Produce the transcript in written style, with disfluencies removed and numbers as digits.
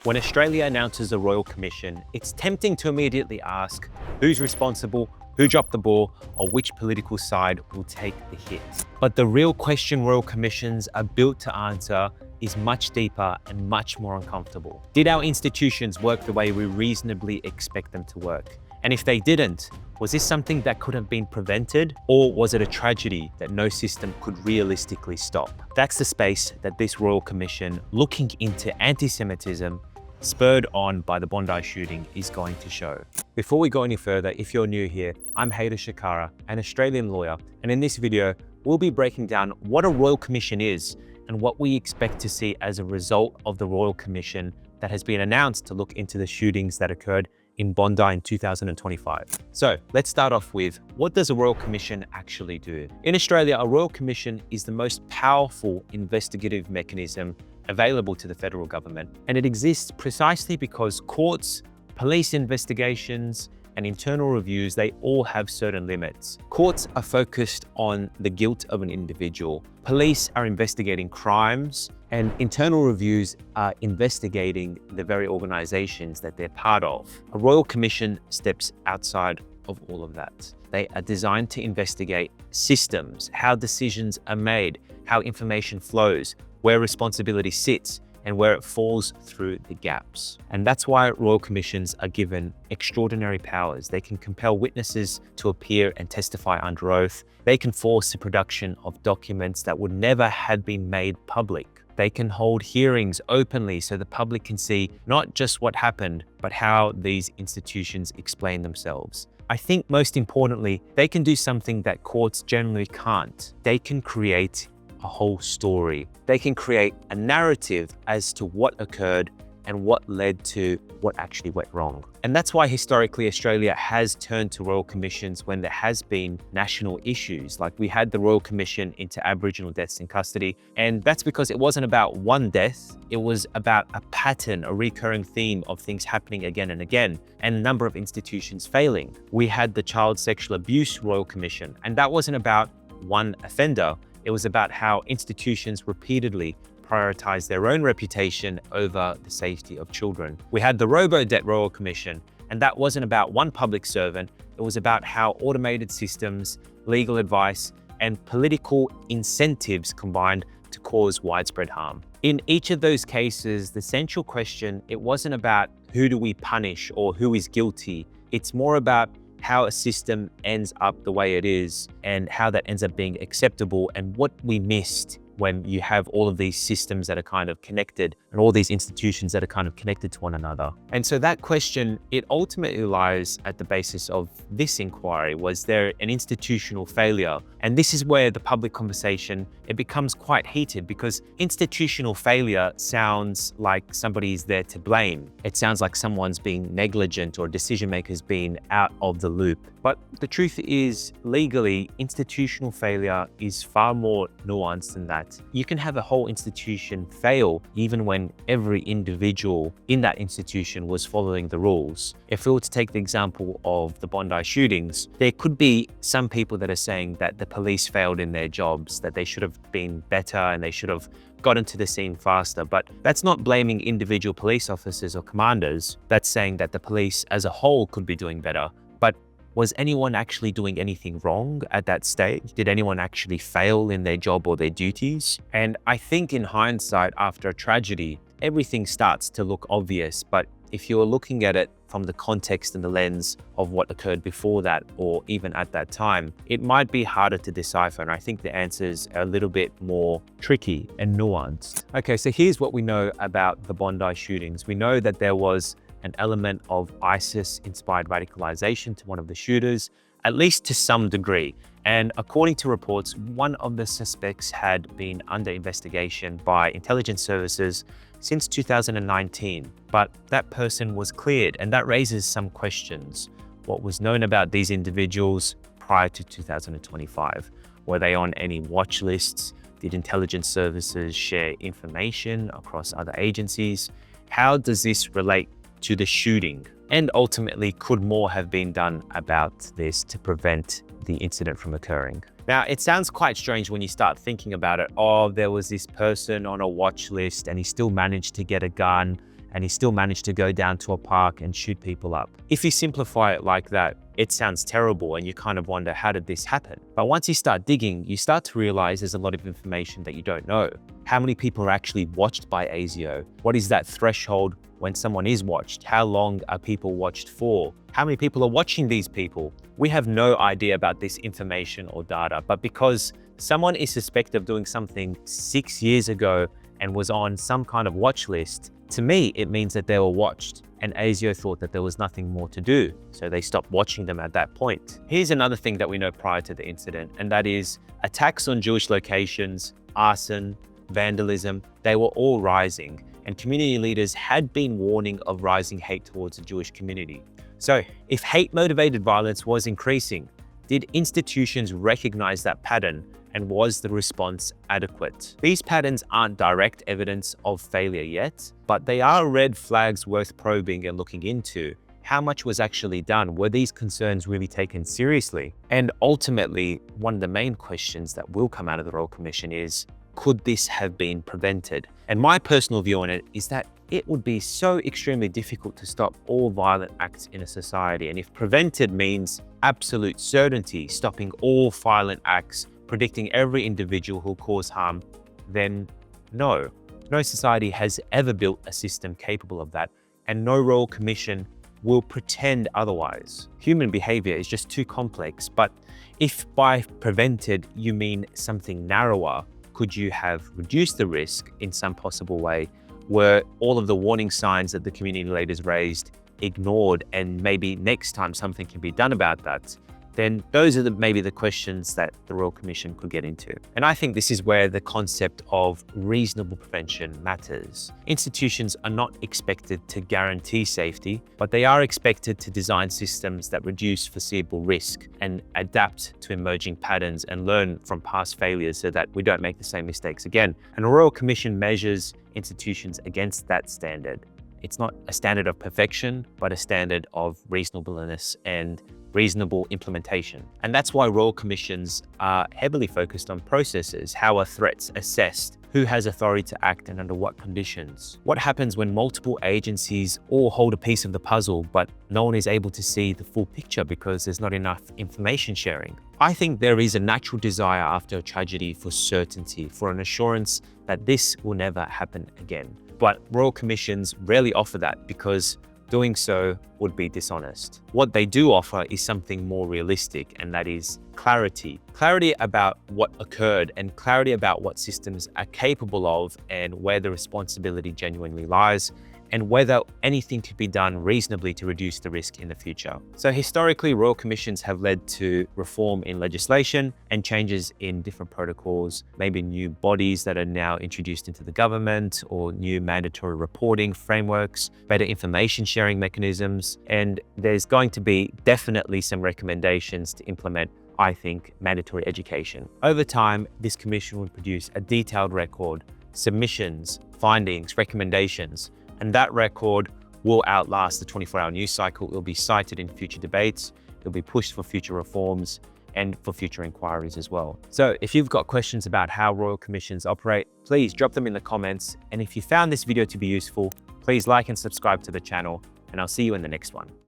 When Australia announces a Royal Commission, it's tempting to immediately ask who's responsible, who dropped the ball, or which political side will take the hit. But the real question Royal Commissions are built to answer is much deeper and much more uncomfortable. Did our institutions work the way we reasonably expect them to work? And if they didn't, was this something that could have been prevented, or was it a tragedy that no system could realistically stop? That's the space that this Royal Commission, looking into anti-Semitism, spurred on by the Bondi shooting, is going to show. Before we go any further, if you're new here, I'm Hayder Shakara, an Australian lawyer, and in this video, we'll be breaking down what a Royal Commission is and what we expect to see as a result of the Royal Commission that has been announced to look into the shootings that occurred in Bondi in 2025. So let's start off with, what does a Royal Commission actually do? In Australia, a Royal Commission is the most powerful investigative mechanism available to the federal government, and it exists precisely because courts, police investigations, and internal reviews, they all have certain limits. Courts are focused on the guilt of an individual. Police are investigating crimes, and internal reviews are investigating the very organizations that they're part of. A Royal Commission steps outside of all of that. They are designed to investigate systems, how decisions are made, how information flows, where responsibility sits, and where it falls through the gaps. And that's why Royal Commissions are given extraordinary powers. They can compel witnesses to appear and testify under oath. They can force the production of documents that would never have been made public. They can hold hearings openly so the public can see not just what happened, but how these institutions explain themselves. I think most importantly, they can do something that courts generally can't. They can create a whole story. They can create a narrative as to what occurred and what led to what actually went wrong. And that's why historically Australia has turned to Royal Commissions when there has been national issues. Like we had the Royal Commission into Aboriginal deaths in custody. And that's because it wasn't about one death. It was about a pattern, a recurring theme of things happening again and again, and a number of institutions failing. We had the Child Sexual Abuse Royal Commission, and that wasn't about one offender. It was about how institutions repeatedly prioritize their own reputation over the safety of children. We had the Robo-Debt Royal Commission, and that wasn't about one public servant. It was about how automated systems, legal advice, and political incentives combined to cause widespread harm. In each of those cases, the central question, it wasn't about who do we punish or who is guilty. It's more about how a system ends up the way it is and how that ends up being acceptable and what we missed when you have all of these systems that are kind of connected and all these institutions that are kind of connected to one another. And so that question, it ultimately lies at the basis of this inquiry. Was there an institutional failure? And this is where the public conversation, it becomes quite heated, because institutional failure sounds like somebody's there to blame. It sounds like someone's being negligent or decision makers being out of the loop. But the truth is, legally, institutional failure is far more nuanced than that. You can have a whole institution fail even when every individual in that institution was following the rules. If we were to take the example of the Bondi shootings, there could be some people that are saying that the police failed in their jobs, that they should have been better and they should have gotten to the scene faster. But that's not blaming individual police officers or commanders. That's saying that the police as a whole could be doing better. But was anyone actually doing anything wrong at that stage? Did anyone actually fail in their job or their duties? And I think in hindsight, after a tragedy, everything starts to look obvious. But if you're looking at it from the context and the lens of what occurred before that, or even at that time, it might be harder to decipher. And I think the answers are a little bit more tricky and nuanced. Okay, so here's what we know about the Bondi shootings. We know that there was an element of ISIS-inspired radicalization to one of the shooters, at least to some degree. And according to reports, one of the suspects had been under investigation by intelligence services since 2019, but that person was cleared, and that raises some questions. What was known about these individuals prior to 2025? Were they on any watch lists? Did intelligence services share information across other agencies? How does this relate to the shooting? And ultimately, could more have been done about this to prevent the incident from occurring? Now, it sounds quite strange when you start thinking about it. Oh, there was this person on a watch list and he still managed to get a gun and he still managed to go down to a park and shoot people up. If you simplify it like that, it sounds terrible and you kind of wonder, how did this happen? But once you start digging, you start to realize there's a lot of information that you don't know. How many people are actually watched by ASIO? What is that threshold when someone is watched? How long are people watched for? How many people are watching these people? We have no idea about this information or data, but because someone is suspected of doing something 6 years ago and was on some kind of watch list, to me, it means that they were watched, and ASIO thought that there was nothing more to do, so they stopped watching them at that point. Here's another thing that we know prior to the incident, and that is attacks on Jewish locations, arson, vandalism, they were all rising, and community leaders had been warning of rising hate towards the Jewish community. So if hate-motivated violence was increasing, did institutions recognize that pattern, and was the response adequate? These patterns aren't direct evidence of failure yet, but they are red flags worth probing and looking into. How much was actually done? Were these concerns really taken seriously? And ultimately, one of the main questions that will come out of the Royal Commission is, could this have been prevented? And my personal view on it is that it would be so extremely difficult to stop all violent acts in a society. And if prevented means absolute certainty, stopping all violent acts, predicting every individual who'll cause harm, then no. No society has ever built a system capable of that, and no Royal Commission will pretend otherwise. Human behavior is just too complex, but if by prevented you mean something narrower, could you have reduced the risk in some possible way? Were all of the warning signs that the community leaders raised ignored, and maybe next time something can be done about that? Then those are maybe the questions that the Royal Commission could get into. And I think this is where the concept of reasonable prevention matters. Institutions are not expected to guarantee safety, but they are expected to design systems that reduce foreseeable risk and adapt to emerging patterns and learn from past failures so that we don't make the same mistakes again. And the Royal Commission measures institutions against that standard. It's not a standard of perfection, but a standard of reasonableness and reasonable implementation. And that's why Royal Commissions are heavily focused on processes. How are threats assessed? Who has authority to act and under what conditions? What happens when multiple agencies all hold a piece of the puzzle, but no one is able to see the full picture because there's not enough information sharing? I think there is a natural desire after a tragedy for certainty, for an assurance that this will never happen again. But Royal Commissions rarely offer that because doing so would be dishonest. What they do offer is something more realistic, and that is clarity. Clarity about what occurred and clarity about what systems are capable of and where the responsibility genuinely lies, and whether anything could be done reasonably to reduce the risk in the future. So historically, Royal Commissions have led to reform in legislation and changes in different protocols, maybe new bodies that are now introduced into the government, or new mandatory reporting frameworks, better information sharing mechanisms, and there's going to be definitely some recommendations to implement, I think, mandatory education. Over time, this commission will produce a detailed record, submissions, findings, recommendations, and that record will outlast the 24-hour news cycle. It will be cited in future debates. It will be pushed for future reforms and for future inquiries as well. So if you've got questions about how Royal Commissions operate, please drop them in the comments. And if you found this video to be useful, please like and subscribe to the channel, and I'll see you in the next one.